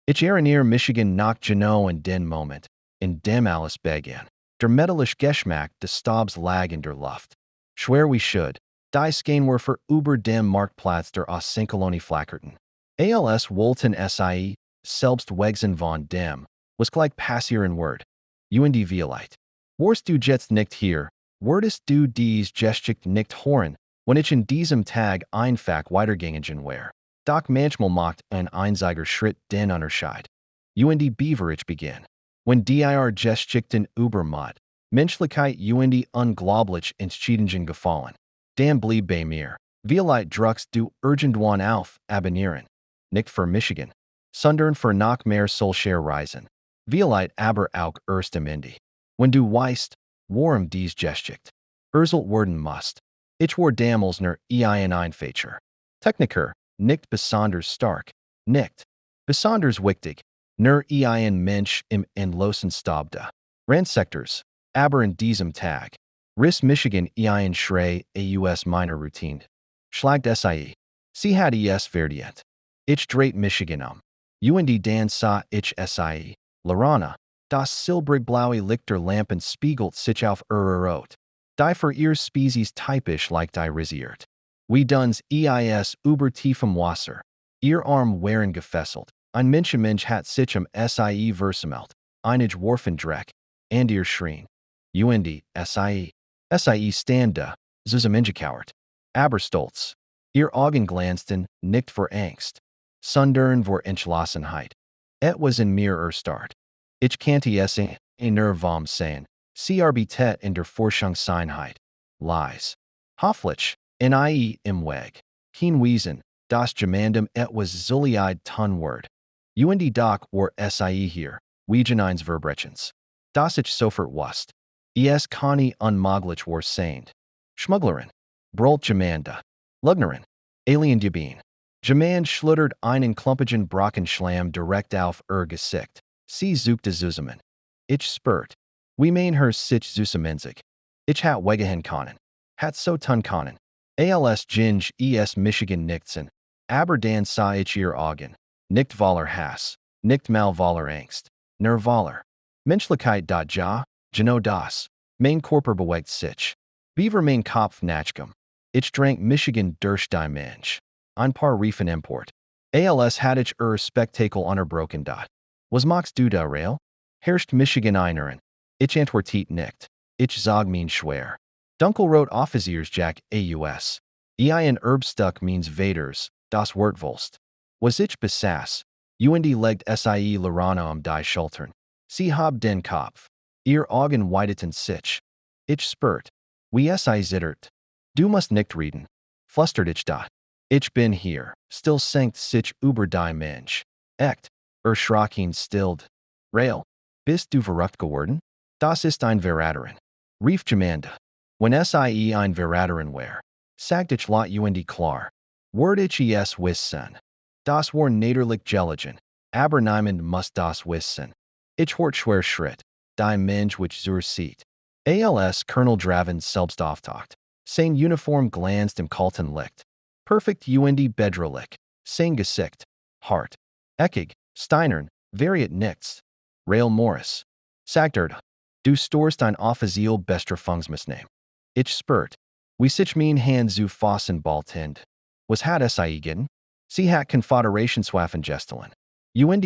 Ich erinnere Michigan nach genau in den Moment, in dem alles begann. Der metallisch Geschmack des Staubs lag in der Luft. Schwer wie should, die Scheinwerfer über dem Marktplatz der Außenkolonie flackerten. Als wollten sie, selbst wegen von dem, was gleich passieren wird. Die Violite. Warst du jetzt nicht hier, würdest du dies Geschichte nicht hören, wenn ich in diesem Tag einfach weitergegangen wäre. Doch manchmal macht ein einziger Schritt den Unterschied. Beaver ich beginn. Wenn dir Geschichten übermod, Menschlichkeit unglaublich entschieden gefallen. Dan blieb bei mir. Vielleicht druckst du irgendwann auf, abonnieren. Nicht für Michigan. Sondern für noch mehr solcher Reisen. Vielleicht aber auch erst am Ende. Wenn du weißt, worum dies Geschichte erzählt werden muss. Ich war damals nur ein Feature. Techniker, nicht besonders stark, nicht besonders wichtig, nur ein Mensch im endlosen Staub da. Randsektors, aber in diesem Tag. Riss Michigan ein Schrei aus meiner Routine. Schlagt sie. Sie hat es verdient. Ich dreht Michigan dan sah ich sie. Lorana, das silbrig-blaue Lichterlampen spiegelt sich auf ihrer Rot. Die für ihr Spezies typisch like die risiert. Wie duns über tiefem Wasser. Ihr Arm waren gefesselt. Ein Mensch hat sich sie versammelt. Einig Warfen Dreck. And ihr Schrien. Sie. Sie stand da, zusammengekauert. Aber stolz. Ihr Augen glänzten, nicht vor Angst, sondern vor Entschlossenheit. Was in mir Start. Ich kannte es vom Sein. Betet in der Forschungseinheit. Lies. Hoffentlich, im Weg. Kein Wiesen, das Gemandum etwas Zuliide Tunwort. Doch war sie hier, wegen eines Verbrechens. Das ich sofort wusste. Kann unmöglich war sein. Schmugglerin. Brüllt Gemanda. Lügnerin. Alien-Mädchen. Gemand schluttert einen klumpigen Brockenschlamm direkt auf ihr Gesicht. Sie suchte zusammen. Ich spürt. Wie her sich zusammenzig. Ich hat weggehen können. Hat so tun können. Als Ginge Michigan Nixon. Aber dan sah ich ihr Augen. Nicht voller Hass. Nicht mal voller Angst. Nur voller Menschlichkeit. Genau das. Mein Körper bewegt sich. Beaver mein Kopf nachgem. Ich drank Michigan durch die Mensch. Ein paar Riefen Import. Als hatte ich Spektakel unterbrochen. Was machst du da, Rail? Herrscht Michigan eineren. Ich antwortet nicht. Ich sag mein schwer. Dunkelrot Officiersjack aus. Ein Erbstuck means Vaders, das Wurtwulst. Was ich besaß. Legt sie Lorana die Schultern. Sie hab den Kopf. Ihr Augen weiteten sich. Ich spürt. Wie sie zittert. Du musst nicht reden. Flüstert ich da. Ich bin hier. Still senkt sich über die Mensch. Echt. Schrocken stilled. Rail. Bist du verrückt geworden? Das ist ein Verräterin. Rief Gemanda. Wenn sie ein Verräterin wär. Sagt ich lot klar. Word ich es wissen. Das war naderlich gelagen. Aber niemand muss das wissen. Ich hort schwer Schritt. Die Mensch which zur sieht. Als Colonel Draven selbst auftaucht. Sein Uniform glänzt im kalten Licht. Perfekt bedrohlich. Sein Gesicht. Hart. Eckig. Steinern. Variat nichts. Rail Morris. Sagterd. Du storst ein offiziell bester Fungsmisname. Ich spürt. Wie sich mein Hand zu fassen bald Was hat sie gitten? Sie hat Konföderationswaffen gestelen.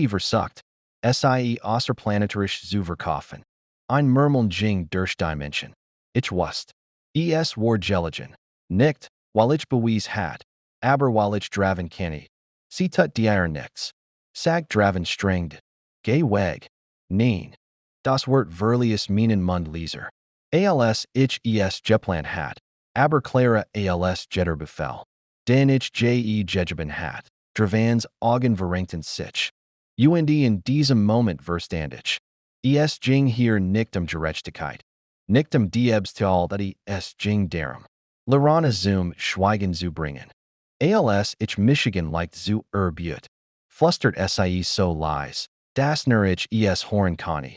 Versucht. Sie außerplanetarisch zu verkaufen. Ein Murmeln ging durch die Menschen. Ich wusste. Es war gelagen. Nicht, weil ich bewies hat. Aber weil ich Draven kenne. Sie tut dir nix. Sagt Draven strengt. Geh weg. Nein. Das wird verlies meinen Mund leser. Als ich es geplant hat. Aber Clara als jetter befell. Den ich gegeben hat. Dravans Augen verrenkten sich. In diesem Moment verstand ich. Es ging hier nicht Gerechtigkeit. Nicht Diebstahl, dat es ging darum. Lorana zum Schweigen zu bringen. Als ich Michigan leicht zu Butte. Flüstert sie so leise. Das nur ich es horn kann.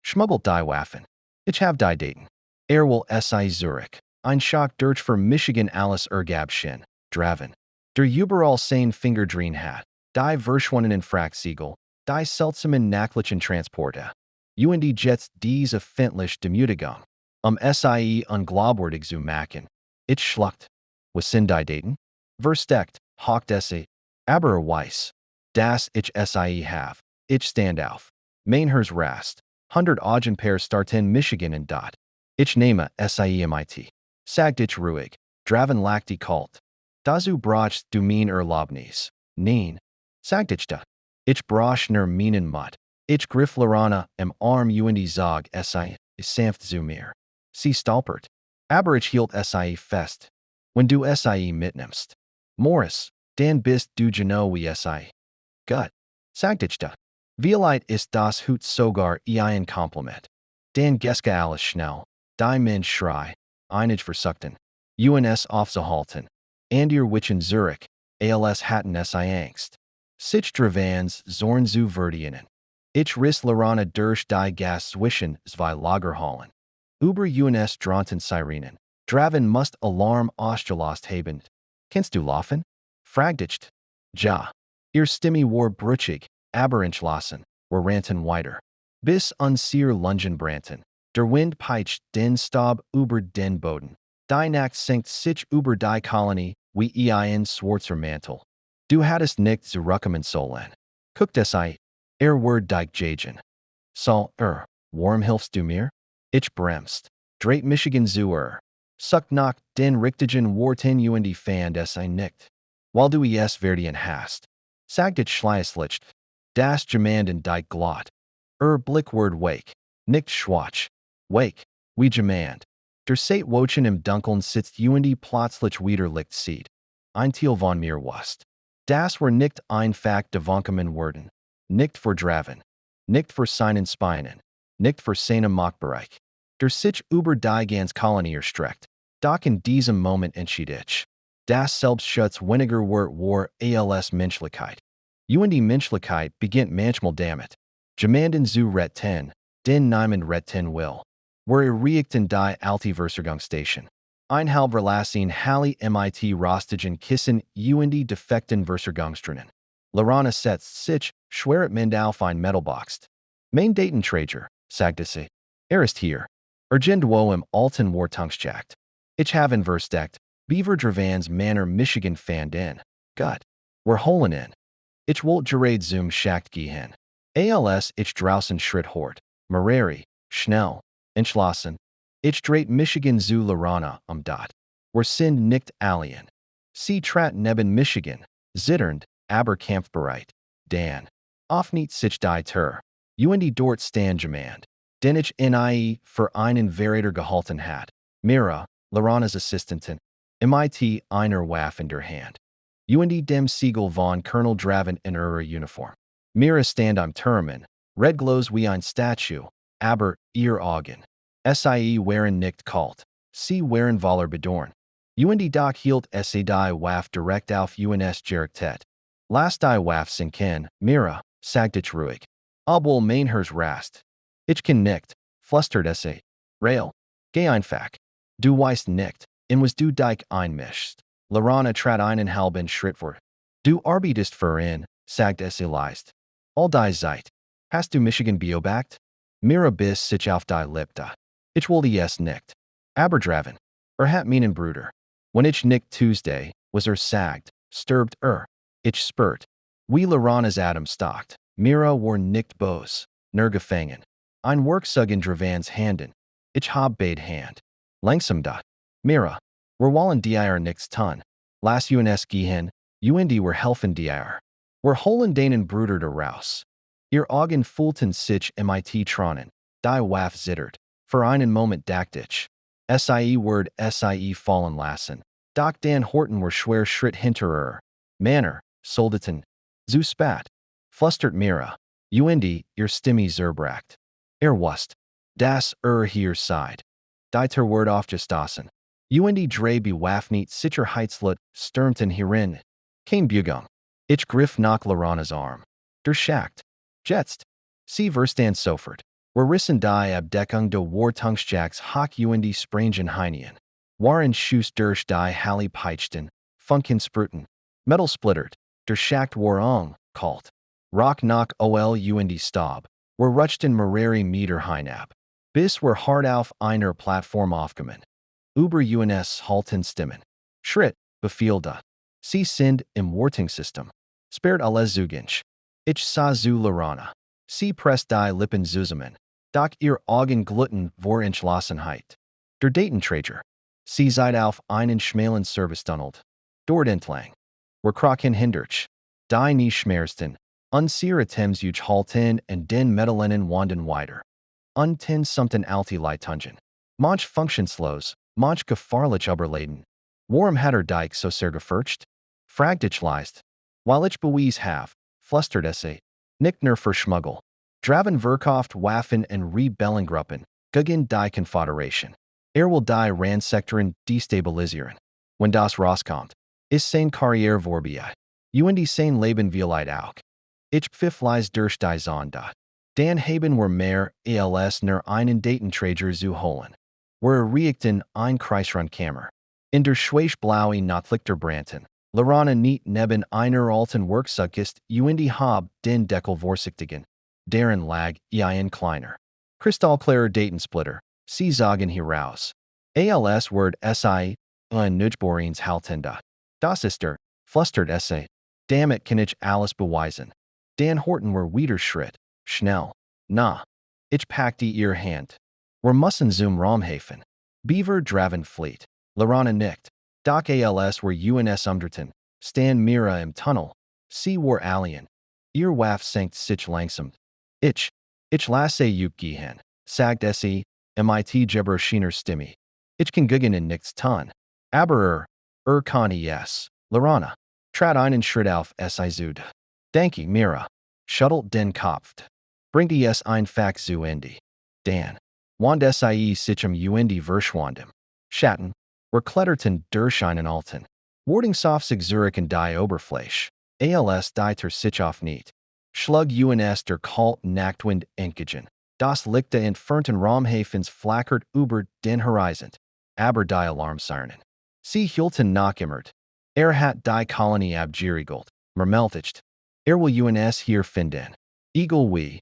Schmuggelt die Waffen. Ich hab die Daten. Will sie Zurich. Ein Schock durch für Michigan alles Gab Shin. Draven. Der überall sein Fingerdrehen hat. die Verschwonnen in Frachtsiegel, die seltsamen Nachlichen Transporte. Und jetzt diese Findlich Demütigung. Sie unglaubwürdig zu machen. Ich schluckt. Was sind die Daten? Versteckt, hawkt esse. Aber weiss. Das ich sie have. Ich stand auf. Mainhers rast. 100 Pair starten Michigan and dot. Ich nehme SIEMIT. Sagt ich ruhig. Draven lacht die Kalt. Dazu brauchst du mein Erlaubnis. Nein. Sagt ich da. Ich brauch nur meinen Mut. Ich griff Lorana am Arm und sag SI, sanft zu mir. Sie stolpert. Aber ich hielt SI fest. Wenn du SI mitnimmst. Morris, dann bist du genau wie SI. Gut. Sagt ich da. Vielleicht ist das Hut sogar ein Kompliment. Dan Geske alles schnell. Die Mensch schrei. Einige versuchten. UNS aufzuhalten. And ihr Witchen Zurich. ALS hatten Angst. Sich Dravans Zorn zu verdienen. Ich riss Lorana durch die Gas zwischen zwei Lagerhallen. Über UNS Dronten Sirenen. Draven must Alarm ausgelost haben. Kennst du laufen? Fragt ich. Ja. Ihr Stimme war brüchig, aber entschlossen, wir rannten weiter. Bis unser Lungenbranten. Der Wind peitscht den Staub über den Boden. Die Nacht senkt sich über die Kolonie, wie ein schwarzer Mantel. Du hattest nicht zurückkommen sollen. Guckt es war dich jagen. Soll warm hilfst du mir? Ich bremst. Dreit Michigan zu Suckt nach den richtigen Worten und fand es nicht. Weil du es verdienen hast. Sagt ich schließlich. Das Gemanden die Glot. Blickward wake. Nicht schwach. Wake. Wie Gemand. Der Seit Wochen im Dunkeln sitzt und plötzlich wieder Licht sieht. Ein Teil von mir wust. Das war nicht einfach Gedanken werden. Nicht für Draven. Nicht für seinen Speinen. Nicht für seinen Machtbereich. Der sich über die ganz Kolonie erstreckt. Doch in diesem Moment entschied ich. Das Selbstschutz weniger war als Menschlichkeit. Und die Menschlichkeit beginnt manchmal damit. Gemanden zu retten, den niemand retten will. Wir erreichten die Altiversorgungsstation. Einhalb verlassen Halle mit rostigen Kissen und defekten Versorgungsstrunnen. Lorana setzt sich, schweret Mind auf ein Metalbox. Mein Datenträger, sagte sie. Ist hier. Irgendwo im alten Wartungsjagd. Ich habe versteckt, Beaver Dravans Manor Michigan fand in. Gut. Wir holen in. Ich wollt gerade zum Schacht gehen. Als ich draußen Schritt hort. Mareri, schnell, entschlossen. Ich dreit Michigan zu Lorana dot. Wir sind nicht alien. Sie trat neben Michigan, zitternd, aber kampfbereit. Dan. Auf nicht sich die Tür. Und dort stand jemand. Den ich für einen Verräter gehalten hat. Mira, Lorana's Assistentin. MIT einer Waffe in der Hand. Und dem Siegel von Colonel Draven in ihrer Uniform. Mira stand am Turmen, red glows wie ein Statue, aber ihr Augen. Sie waren nicht kalt. Sie waren voller Bedorn. Und doch hielt sie die Waffe direkt auf uns gerichtet. Lass die Waffe sinken, Mira, sagt ich ruhig. Obwohl mein Herz rast. Ich kann nicht, flüstert sie. Rail. Geh einfach. Du weißt nicht, in was du dich einmischst. Lorana trat einen halben Schritt vor. Du arbeitest für ihn, sagt sie leist. All die Zeit. Hast du Michigan beobachtet? Mira biss sich auf die Lippe. Ich wollte es nicht. Aber Draven. Hat meinen Bruder. Wenn ich nicht Tuesday, was sagt, stirbt Ich spürt. Wie Lorana's Atem stockt. Mira war nicht böse, nur gefangen. Ein Werkzeug in Dravans Handen. Ich hab beide Hand. Langsam da. Mira. Wir wollen dir nichts tun. Lass uns gehen, und wir helfen dir. Wir holen deinen Bruder raus. Ihr Augen fühlten sich mit tronen. Die Waffe zittert. Für einen Moment dachte ich. Sie fallen lassen. Doch dann horten wir schwer Schritt hinter Manner, Soldaten. Zu spät. Flüstert Mira. Und ihr Stimme zerbrach. Wust. Das hier seid. Die Word aufgestoßen. Und drei bewaffnet Sicherheitsleute stürmten hierin. Kein Bewegung. Ich griff nach Lorana's Arm. Der Schacht. Jetzt. Sie verstand sofort. Wir rissen die Abdeckung der Wartungsjacks hoch und sprangen hinein. Waren Schuss durch die Halle peitschten, Funken sprühten. Metal splittert. Der Schacht war eng, Cult. Rock nach und Stab. Were Ruchten Mareri Meter Hinab. Bis were hard auf einer Plattform aufgekommen. Über uns halten Stimmen. Schritt, Befehlda. Sie sind im Wartungssystem. Sperrt alles Zugunch. Ich sah zu Lorana. Sie presst die Lippen zusammen. Doch ihr Augen gluten vor Entschlossenheit. Der Datentrager. Sie seid auf einen schmalen Servicetunnel. Dort entlang. Were Krochen hindert. Die nie schmersten. Unsere Thames huge halten and den Metalenen wanden weiter. Unten something alti Leitungen. Manch Funktionslos, manch gefahrlich überladen. Warum hat Dike so sehr gefurcht? Fragt ich leist. Weil ich Beweis have, flustert esse. Nicht nur verschmuggel. Draven Verkauft Waffen und Rebellengruppen, gegen die Konföderation. Will die Ransektoren destabilisieren. Wenn das rauskommt, ist sein Karriere vorbei. Und sein Leben vielleicht auch. Ich pfiffleis durch die Zonda. Dan haben wir mehr als nur einen Datentrager zu holen. Wir erreichten ein Kreisrundkammer. In der Schweiß-blaue Notlichter-Branten. Lorana nicht neben einer alten Werkzeugkist und hab den Deckel vorsichtigen. Deren lag ein kleiner. Kristallklarer Datensplitter. Sie sagen heraus. Als Word SI Nujborins Haltenda. Das ist flustert Essay. Damit kann ich alles beweisen. Dan Horton were wieder Schritt. Schnell. Na. Ich packte ihr Hand. Wir müssen zum Raumhafen. Beaver Draven Fleet. Lorana nickt. Doch als were uns umdrehten. Stan Mira im Tunnel. Sie war Alien. Ihr Waff sankt sich langsam. Ich lasse gehen. Sagt sie, mit Jebber Schiener Stimme. Ich kann gegen in nichts tun. Aber kann yes. Lorana. Trat einen Schritt auf Zud. Danke, Mira. Schuttelt den Kopf. Bringt es ein Fax zu Ende. Dan. Wand sich und verschwandem. Schatten. Wir kletterten durch einen alten. Wartungshof sich zurück in die Oberfläche. Als die sich auf nicht. Schlug uns der kalt Nachtwind entgegen. Das Licht der entfernten Raumhafens flackert über den Horizont. Aber die Alarmsirenen. Sie hielten nachimmert. Hat die Kolonie abgerigelt. Mermeltigt. Will uns hier finden. Eagle wie.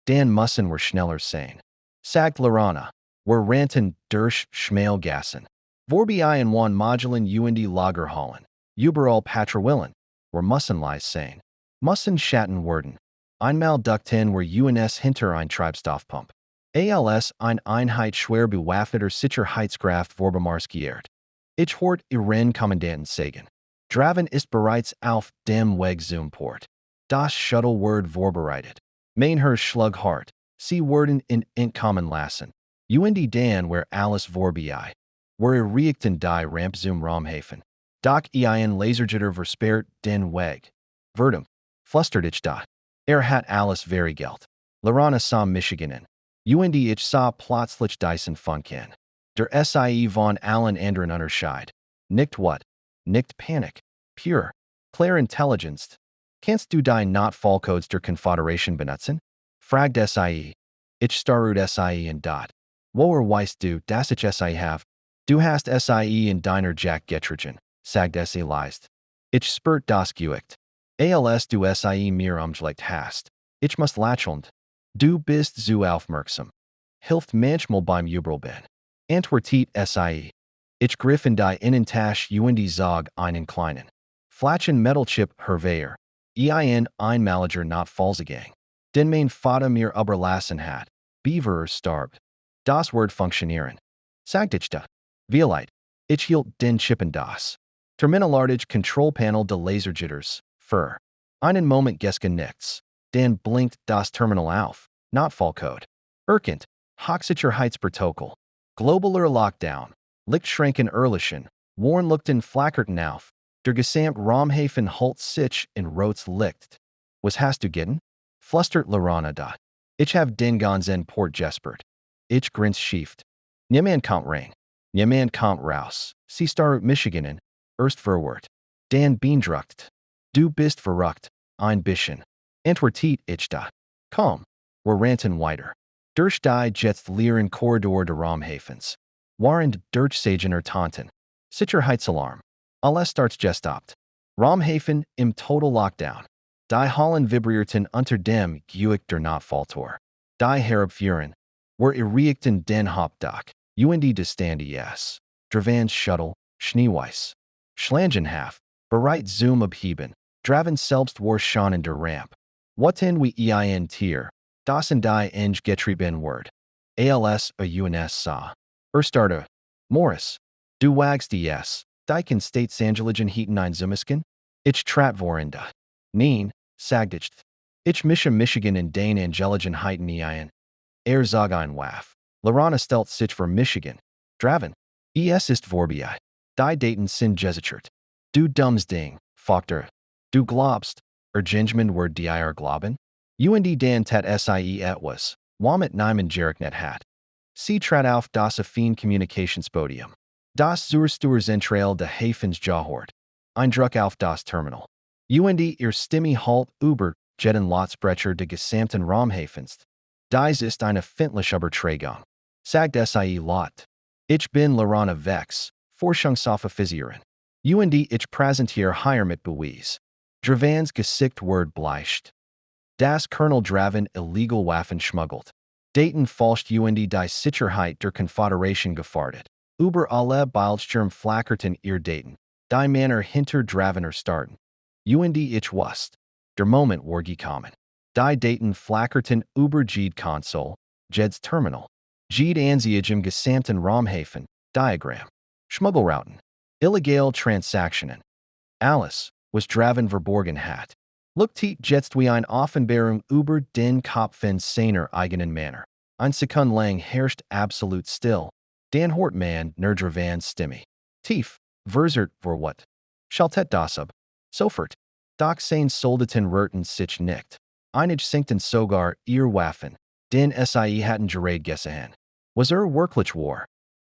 Dan müssen wir schneller sein. Sagt Lorana. Wir rannten durch Schmalgassen. Vorbei in one modulen und Lagerhallen. Überall Patrouillen. Wir müssen leise sein. Müssen Schatten werden. Einmal duckten wir uns hinter ein Treibstoffpump. Als ein Einheit schwer bewaffneter Sicherheitskraft vorbemarskiert. Ich hort ihren Kommandanten sagen. Draven ist bereits auf dem Weg zum Port. Das Shuttle wird vorbereitet. Mein schlug hart. Sie werden in entkommen lassen. Und Dan where alles vorbei. Wir erreichten die Ramp zum Raumhafen. Doch ein Lasergitter versperrt den Weg. Verdammt, flustert ich da. Hat alles verriegelt. Lorana sah Michiganen. Und ich sah plötzlich Dyson Funken. Der Sie von allen anderen Unterschied. Nicht what? Nicht Panik. Pure. Claire Intelligence. Kannst du die Not-Fallcodes der Konföderation benutzen? Fragt Sie. Ich starut Sie in dot. Woher weißt du, dass ich Sie have? Du hast Sie in deiner Jack getrigen. Sagt Sie leist. Ich spürt das Gewicht. Als du Sie mir umgelegt hast. Ich muss lächeln. Du bist zu aufmerksam. Hilft manchmal beim Überleben. Antwortet Sie. Ich griff in die Innentasche und zog einen kleinen. Flatschen Metalchip hervor. Ein Manager not Fallsegang. Den mein Vater mir überlassen hat. Beaver starbt. Das Word funktionieren. Sagt ich da. Vielleicht. Ich hielt den Chippen das. Terminalartig Control Panel de Laserjitters. Für. Einen Moment gesgenickt. Dan blinkt das Terminal auf. Notfallcode. Erkent. Hochsicherheitsprotokoll. Globaler Lockdown. Lichtschranken Erlichen. Warn Luchten flackerten auf. Der gesamt Raumhafen halt sich in rotes Licht. Was hast du getan? Flustert Lorana da. Ich have den ganzen Port gespert. Ich grins schieft. Niemand kommt rein. Niemand kommt raus. Sie starut Michiganen. Erst verwort. Dan beeindruckt. Du bist verrückt. Ein bisschen. Antwortet ich da. Komm. Wir rannten weiter. Durch die jetzt leeren Korridor der Raumhafens. Warend Durchsagener Tanten. Sicherheitsalarm. Alles starts gestoppt. Raumhafen im total Lockdown. Die Holland vibrierten unter dem Gewicht der Notfalltor. Die Herabfuhren were errichten den Hauptdach. Und des Standes. Dravans Shuttle, Schneeweiß. Schlangenhaft, bereit zum Abheben. Draven selbst war schon in der Ramp. Watten wie ein Tier. Das in die Eng getrieben Word. Als a uns sah. Starter. Morris. Du wagst dies. Diken Statesangeligen hieten ein Zumisken? Ich tratvorenda. Neen, sagdicht. Ich Michigan in den Angeligen hieten ein. Zog ein Waff. Lorana stellt sich für Michigan. Draven. Es ist vorbei. Die Daten sind gesichert. Du dummes Ding, Faktor. Du glaubst, Gingman word dir glauben? Und dan tat sie etwas, womit niemand gerechnet hat. Sie trat auf das affine Kommunikationspodium. Das Zentral de Hafens Jahort. Ein Druck auf das Terminal. Und ihr Stimme halt über jeden Lotsbrecher de gesamten Raumhafens. Dies ist eine findliche Übertragung. Sagt sie Lot. Ich bin Lorana Vex, Forschungsoffizierin. Und ich präsentiere hier mit Beweis. Dravans Gesicht word bleicht. Das Colonel Draven illegal Waffen schmuggelt. Daten falscht und die Sicherheit der Konföderation gefahrdet. Über alle Bildschirm flackerten ihr Daten. Die Männer hinter Dravener starten. Und ich wusste. Der Moment war gekommen. Die Daten flackerten über jede Console, jeds Terminal. Jede Ansiege im gesamten Raumhafen, Diagramm. Schmuggelrouten. Illegal Transaktionen. Alles, was Draven verborgen hat. Looked jetzt wie ein Offenbarung über den Kopf seiner eigenen Männer. Ein Sekund lang herrscht absolut still. Dan hort man nur Dravans Stimme. Tief, verzert vor what? Schaltet das ab. Sofort. Doch sein Soldaten rörten sich nicht. Einige sinkten sogar ihr Waffen. Den sie hatten gerät gesehen. Was wirklich war?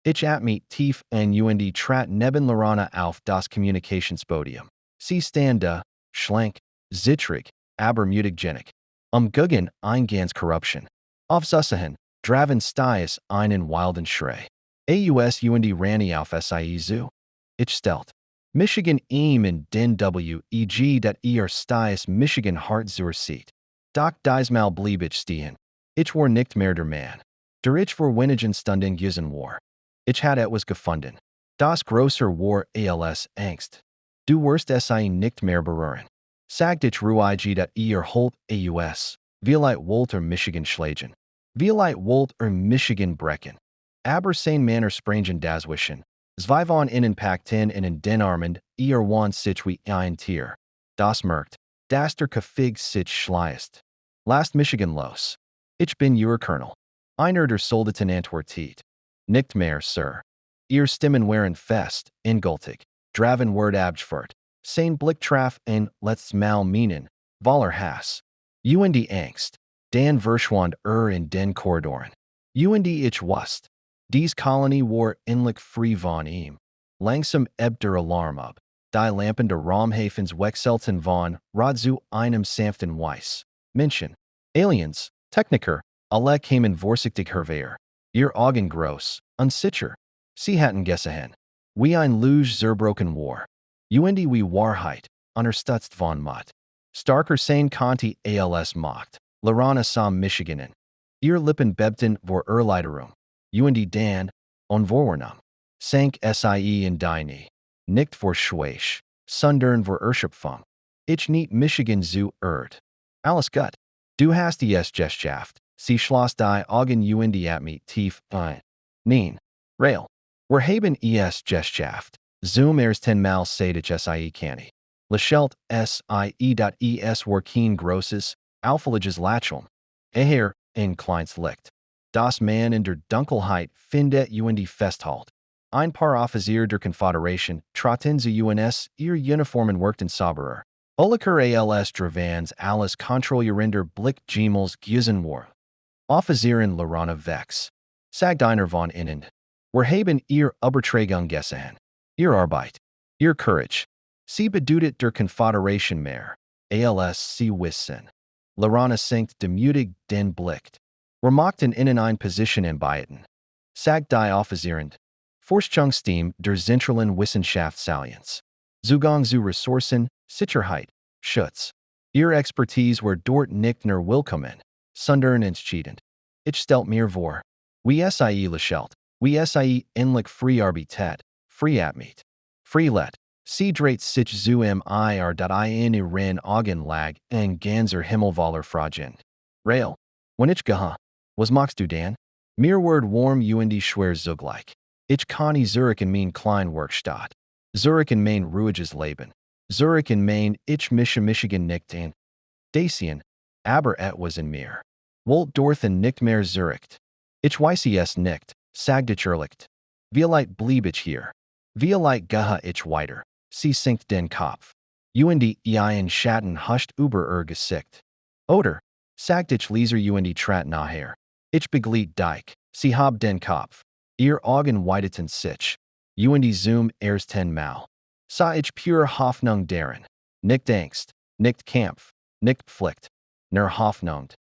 Ich atme tief und trat neben Lorana auf das Kommunikationspodium. Sie stande, schlank, zittrig, aber mutig. Guggen ein ganz Korruption. Aufzusahen, Draven stiess einen wilden Schrei. Aus und Rani auf sie zu. Ich stellt. Michigan in den WEG dat stiess Michigan hart zur Seat. Doch diesmal blieb ich stehen. Ich war nicht mehr der Mann. Der ich vor wenigen Stunden gewesen war. Ich hatte etwas gefunden. Das grosser war als Angst. Du wirst sie nicht mehr berühren. Sagt ich ruhig dat holt aus. Vielleicht wollt Michigan schlagen. Vielleicht wollt Michigan brechen. Aber sein Männer sprangen dazwischen. Zwei von ihnen packten in den Armen, waren sich wie ein Tier. Das merkt, dass der Kaffig sich schleißt. Lasst Michigan los. Ich bin Ihr Colonel. Einer der Soldaten antwortet. Nicht mehr, Sir. Ihr Stimmen waren fest, ingültig. Draven word abgefährt. Sein Blick traf ein letztes Mal meinen, Waller Hass. Und Angst. Dan verschwand in den Korridoren. Und ich wusste. Dies Kolonie war inlich frei von ihm. Langsam ebbt der Alarm ab. Die Lampen der Raumhafens wechselten von Rot zu einem sanften Weiß. Menschen. Aliens. Techniker. Alle kamen vorsichtig hervor. Ihr Augen groß. Unsicher. Sie hatten gesehen. Wie ein Luge zerbrochen war. Und wie Wahrheit. Unterstützt von Mott. Starker sein Conti als macht. Lorana sah Michiganen. Ihr Lippen bebten vor Erleiderung. Und Dan, Onvornam. Sank sie in Deine. Nicht vor Schweisch. Sundern vor Erschöpfung. Ich nicht Michigan zu Alles gut. Du hast es geschafft. Sie schloss die Augen und atmet tief ein. Nein. Rail. Wir haben es geschafft. Zum ersten Mal seit ich sie kenne. Lächelt sie.es war kein großes, auffälliges Lächeln. Ein kleines Licht. Das man in der Dunkelheit findet und festhält. Ein paar Offizier der Konföderation traten zu uns, ihr Uniformen wirkten sauberer. Oliker als Dravans alles kontrollierender Blick Gemels gewesen war. Offizierin Lorana Vex. Sagt einer von ihnen. Wir haben ihr Übertragung gesehen. Ihr Arbeit. Ihr Courage. Sie bedeutet der Konföderation mehr. Als sie wissen. Lorana sinkt demütig den Blick. Wir machten ihnen eine Position anbieten. Sagt die Offizierin. Forschungsteam der zentralen Wissenschaftsallianz. Zugang zu Ressourcen, Sicherheit, Schutz. Ihr Expertise were dort nicht nur willkommen, sondern entschiedend. Ich stellt mir vor. Wie sie lächelt. Wie sie endlich free arbeitet. Free atmeet. Free let. Sie dreht sich zu mir dat in ihren Augen lag en ganzer Himmelwaller Fragen. Rail. When ich gehe. Was machst du dann? Mir word warm und schwer zugleich. Ich kann Zurich in mein Kleinwerkstatt. Zurich in mein ruhiges Leben. Zurich in mein ich Michigan nicht an. Dacian. Aber etwas in mir. Wollt dorthin nicht mehr Zurich. Ich weiß es nicht, sagt ich ehrlich. Vielleicht blieb ich hier. Vielleicht gehe ich weiter. Sie sinkt den Kopf. Und ihren Schatten huscht über ihr Gesicht. Oder, sagt ich leser und trat nachher. Ich beglied dich. Sie hab den Kopf. Ihr Augen weiteten sich. Und zoom erst 10 Mal. Sah ich pure Hoffnung darin. Nicht Angst, nicht Kampf, nicht Pflicht. Nur Hoffnung.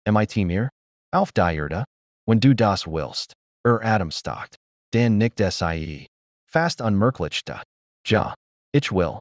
Mit mir? Auf die Erde? Wenn du das willst. Atem stockt. Dan nicht sie. Fast unmerklichste. Ja. Ich will.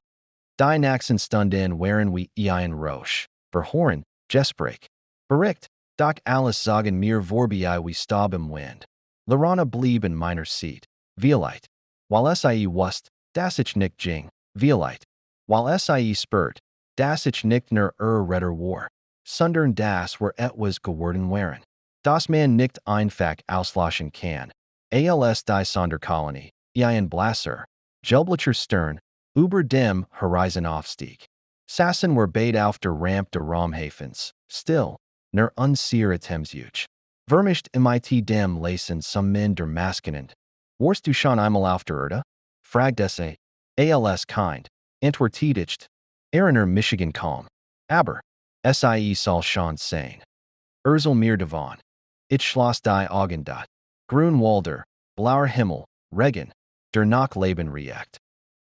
Die Naxen Stunden waren wie ein Roche. Verhoren, Gespräch. Bericht, doch alles sagen mir vorbei wie Staub im Wind. Lorana blieb in meiner Seat. Vielleicht. While sie wusst, dass ich nicht ging. Vielleicht. While sie spürt, dass ich nicht nur Retter war. Sondern das war etwas geworden waren. Das man nicht einfach auslöschen kann. Als die Sonderkolonie, ein Blasser, Gelblicher Stern, über dem Horizon aufstieg. Sassen were beid auf der Ramp der Raumhafens, still, nur unsicher Thamesuch. Vermischt mit dem Lesen some men der Maskenend. Warst du schon einmal auf der Erde? Fragt se. Als kind, antwortet Eriner Michigan kaum. Aber, sie soll schon sein. Urzel mir davon. Ich schloss die Augen dort. Grunwalder, blauer Himmel, Regen, der Nachleben react.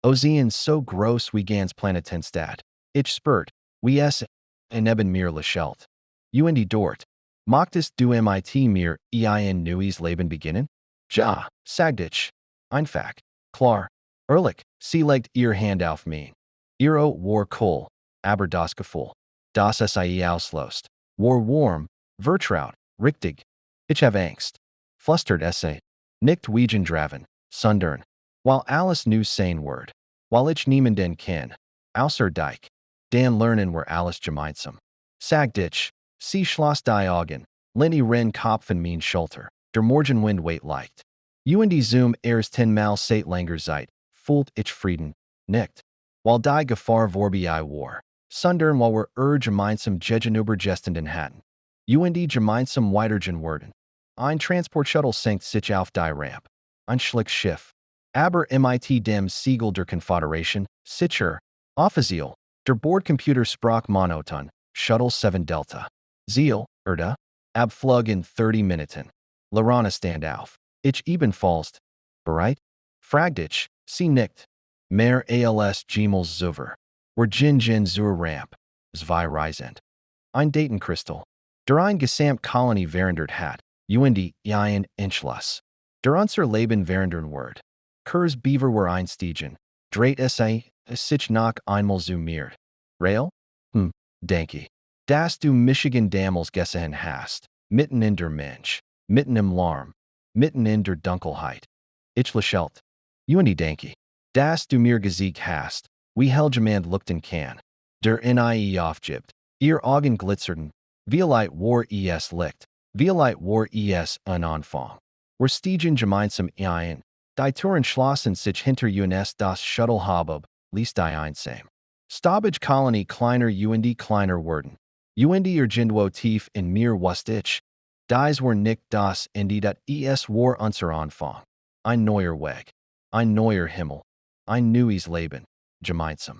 Ozean so groß wie ganz Planetenstadt. Ich spürt, wie es neben mir lächelt. Und dort. Mochtest du mit mir ein neues Leben beginnen? Ja, sagt ich. Einfach. Klar. Ehrlich, sie legt ihr Hand auf mich. Ihre war cool, aber das Gefühl, das sie auslost, war warm, vertraut, richtig. Ich habe Angst. Flustert se. Nicht wegen Draven, sondern. While alles nu sein word. While ich niemanden ken. Außer dich. Dan lernen wir alles gemeinsam. Sagt ich. Sie schloss die Augen. Lenny ren Kopf in mein Schulter. Der Morgenwind wait leicht. Und zoom erst 10 Mal seit langer Zeit. Fühlt ich Frieden. Nicht. While die Gefahr vorbei war. Sondern while wir gemeinsam gegenüber gestanden hatten. Und gemeinsam weitergehen werden. Ein Transportshuttle senkt sich auf die Ramp. Ein Schlickschiff. Aber mit dem Siegel der Konföderation, sicher, offiziell, der Bordcomputer sprach monoton, Shuttle 7 Delta. Ziel, Erde, Abflug in 30 Minuten. Lorana stand auf. Ich ebenfalls. Bereit? Fragt ich, sie nickt. Mehr als Gemels Zuver. Wir gehen zur Ramp. Zwei Reisend. Ein Datenkristall. Der ein Gesamtkolonie verandert hat. Und ein Entschluss. Der unser Leben verandern wird. Kurs Beaver were einstiegen. Dreht sich nach einmal zoomiert. Rail? Denke. Dass du Michigan damals gesehen hast. Mitten in der Mensch. Mitten im Lärm. Mitten in der Dunkelheit. Ich lächelt. Und denke. Dass du mir gesiegt hast. Wie Helgemand lookten kann. Der nie aufgibt. Ihr Augen glitzerten. Vielleicht war es Licht. Vielleicht war es ein Anfang. Wir stiegen gemeinsam ein. Die Touren schlossen sich hinter uns das Shuttle Habub, ließ die einsam. Stoppage Kolonie kleiner und kleiner werden. Und irgendwo tief in mir wusste ich. Dies war nicht das Ende, dat es war unser Anfang. Ein neuer Weg. Ein neuer Himmel. Ein neues Leben. Gemeinsam.